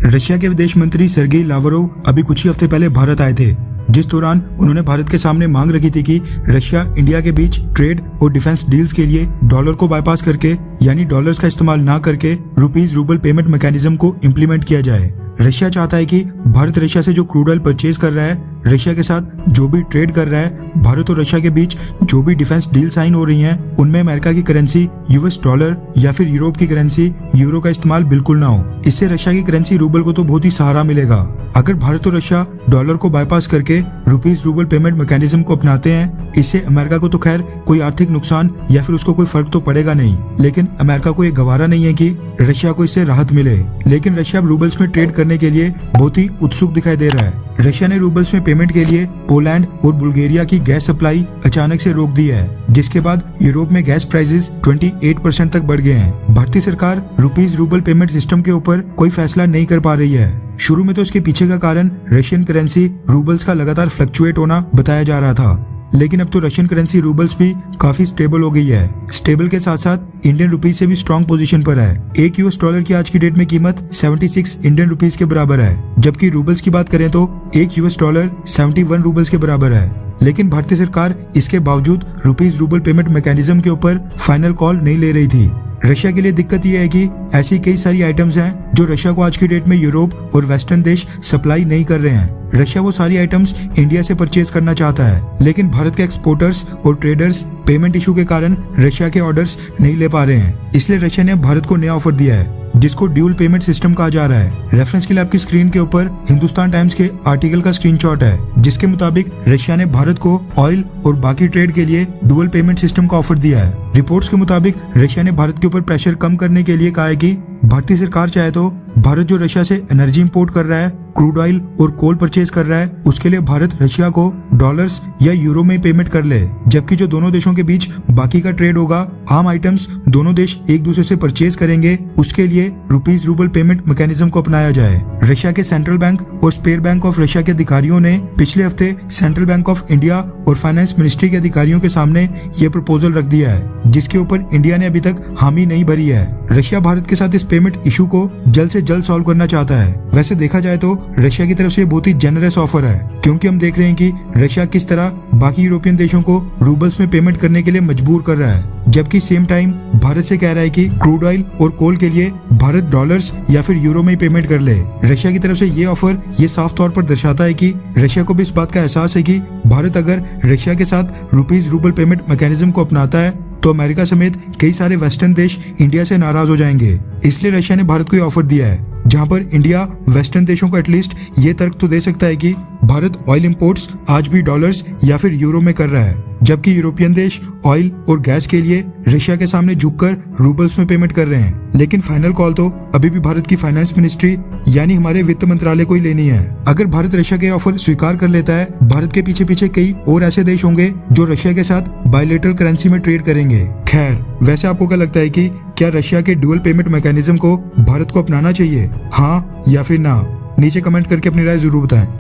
Russia के विदेश मंत्री सर्गेई लावरोव अभी कुछ ही हफ्ते पहले भारत आए थे, जिस दौरान उन्होंने भारत के सामने मांग रखी थी कि रशिया इंडिया के बीच ट्रेड और डिफेंस डील्स के लिए डॉलर को बाईपास करके यानी डॉलर्स का इस्तेमाल ना करके रुपीज रूबल पेमेंट मैकेनिज्म को इम्प्लीमेंट किया जाए। रशिया चाहता है कि भारत रशिया से जो क्रूड ऑयल परचेज कर रहा है, रशिया के साथ जो भी ट्रेड कर रहा है, भारत और रशिया के बीच जो भी डिफेंस डील साइन हो रही हैं, उनमें अमेरिका की करेंसी यूएस डॉलर या फिर यूरोप की करेंसी यूरो का इस्तेमाल बिल्कुल ना हो। इससे रशिया की करेंसी रूबल को तो बहुत ही सहारा मिलेगा। अगर भारत और रशिया डॉलर को बाईपास करके रुपीज रूबल पेमेंट मैकेनिज्म को अपनाते हैं, इससे अमेरिका को तो खैर कोई आर्थिक नुकसान या फिर उसको कोई फर्क तो पड़ेगा नहीं, लेकिन अमेरिका को ये गवारा नहीं है कि रशिया को इससे राहत मिले। लेकिन रशिया अब रूबल्स में ट्रेड करने के लिए बहुत ही उत्सुक दिखाई दे रहा है। रशिया ने रूबल्स में पेमेंट के लिए पोलैंड और बुल्गारिया की गैस सप्लाई अचानक से रोक दी है, जिसके बाद यूरोप में गैस प्राइसेस 28% तक बढ़ गए हैं। भारतीय सरकार रुपीज रूबल पेमेंट सिस्टम के ऊपर कोई फैसला नहीं कर पा रही है। शुरू में तो इसके पीछे का कारण रशियन करेंसी रूबल्स का लगातार फ्लक्चुएट होना बताया जा रहा था, लेकिन अब तो रशियन करेंसी रूबल्स भी काफी स्टेबल हो गई है। स्टेबल के साथ साथ इंडियन रुपीज से भी स्ट्रॉन्ग पोजीशन पर है। एक यूएस डॉलर की आज की डेट में कीमत 76 इंडियन रुपीज के बराबर है, जबकि रूबल्स की बात करें तो एक यूएस डॉलर 71 रूबल्स के बराबर है। लेकिन भारतीय सरकार इसके बावजूद रुपीज रूबल पेमेंट मैकेनिज्म के ऊपर फाइनल कॉल नहीं ले रही थी। रशिया के लिए दिक्कत यह है कि ऐसी कई सारी आइटम्स हैं जो रशिया को आज की डेट में यूरोप और वेस्टर्न देश सप्लाई नहीं कर रहे हैं। रशिया वो सारी आइटम्स इंडिया से परचेज करना चाहता है, लेकिन भारत के एक्सपोर्टर्स और ट्रेडर्स पेमेंट इशू के कारण रशिया के ऑर्डर्स नहीं ले पा रहे हैं। इसलिए रशिया ने भारत को नया ऑफर दिया है, जिसको ड्यूल पेमेंट सिस्टम कहा जा रहा है। रेफरेंस के लिए आपकी स्क्रीन के ऊपर हिंदुस्तान टाइम्स के आर्टिकल का स्क्रीनशॉट है, जिसके मुताबिक रशिया ने भारत को ऑयल और बाकी ट्रेड के लिए डुअल पेमेंट सिस्टम का ऑफर दिया है। रिपोर्ट्स के मुताबिक रशिया ने भारत के ऊपर प्रेशर कम करने के लिए कहा है कि भारतीय सरकार चाहे तो भारत जो रशिया से एनर्जी इंपोर्ट कर रहा है, क्रूड ऑयल और कोल परचेज कर रहा है, उसके लिए भारत रशिया को डॉलर्स या यूरो में पेमेंट कर ले, जबकि जो दोनों देशों के बीच बाकी का ट्रेड होगा, आम आइटम्स दोनों देश एक दूसरे से परचेज करेंगे, उसके लिए रुपीज रूबल पेमेंट मैकेनिज्म को अपनाया जाए। रशिया के सेंट्रल बैंक और स्टेट बैंक ऑफ रशिया के अधिकारियों ने पिछले हफ्ते सेंट्रल बैंक ऑफ इंडिया और फाइनेंस मिनिस्ट्री के अधिकारियों के सामने ये प्रपोजल रख दिया है, जिसके ऊपर इंडिया ने अभी तक हामी नहीं भरी है। रशिया भारत के साथ इस पेमेंट इशू को जल्द से जल्द सॉल्व करना चाहता है। वैसे देखा जाए तो रशिया की तरफ से बहुत ही जेनरस ऑफर है, क्योंकि हम देख रहे हैं कि रशिया किस तरह बाकी यूरोपियन देशों को रूबल्स में पेमेंट करने के लिए मजबूर कर रहा है, जबकि सेम टाइम भारत से कह रहा है कि क्रूड ऑयल और कोल के लिए भारत डॉलर्स या फिर यूरो में पेमेंट कर ले। रशिया की तरफ से ये ऑफर ये साफ तौर पर दर्शाता है कि रशिया को भी इस बात का एहसास है कि भारत अगर रशिया के साथ रुपीज रूबल पेमेंट मैकेनिज्म को अपनाता है तो अमेरिका समेत कई सारे वेस्टर्न देश इंडिया से नाराज हो जाएंगे। इसलिए रशिया ने भारत को ये ऑफर दिया है, जहां पर इंडिया वेस्टर्न देशों को एटलीस्ट ये तर्क तो दे सकता है कि भारत ऑयल इंपोर्ट्स आज भी डॉलर्स या फिर यूरो में कर रहा है, जबकि यूरोपियन देश ऑयल और गैस के लिए रशिया के सामने झुककर रूबल्स में पेमेंट कर रहे हैं। लेकिन फाइनल कॉल तो अभी भी भारत की फाइनेंस मिनिस्ट्री यानी हमारे वित्त मंत्रालय को ही लेनी है। अगर भारत रशिया के ऑफर स्वीकार कर लेता है, भारत के पीछे पीछे कई और ऐसे देश होंगे जो रशिया के साथ बायलैटरल करेंसी में ट्रेड करेंगे। खैर, वैसे आपको क्या लगता है कि क्या रशिया के डुअल पेमेंट मैकेनिज्म को भारत को अपनाना चाहिए, हाँ या फिर ना? नीचे कमेंट करके अपनी राय जरूर बताएं।